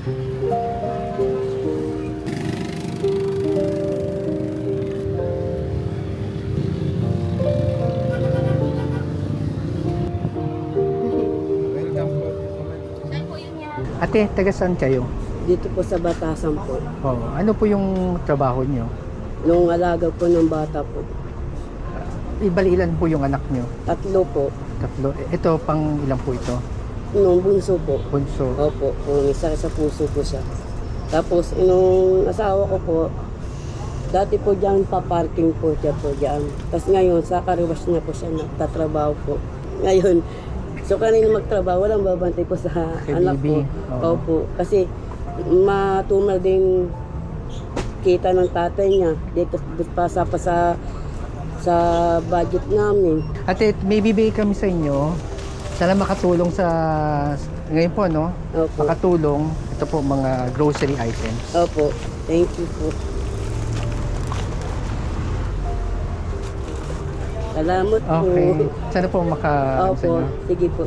Ate, taga saan kayo? Dito po sa Batasan po. Oh, ano po yung trabaho nyo? Nung alaga po ng bata po. Ibalilan po yung anak nyo? 3 po. 3. Ito, pang ilan po ito? Nung bunso po. Bunso. Opo, kung isa sa puso po siya. Tapos, nung asawa ko po, dati po dyan pa-parking po siya po dyan. Tapos ngayon, sa kariwas niya po siya nagtatrabaho po. Ngayon, so kanina magtrabaho, walang babantay po sa anak baby. ko. Opo, kasi matumal din kita ng tatay niya. Dito pa sa budget namin. Ate, may bibigay kami sa inyo. Sana makatulong sa ngayon po, no? Opo. Makatulong. Ito po mga grocery items. Opo, thank you po. Salamat po. Okay. Sana po maka... Opo, sige po.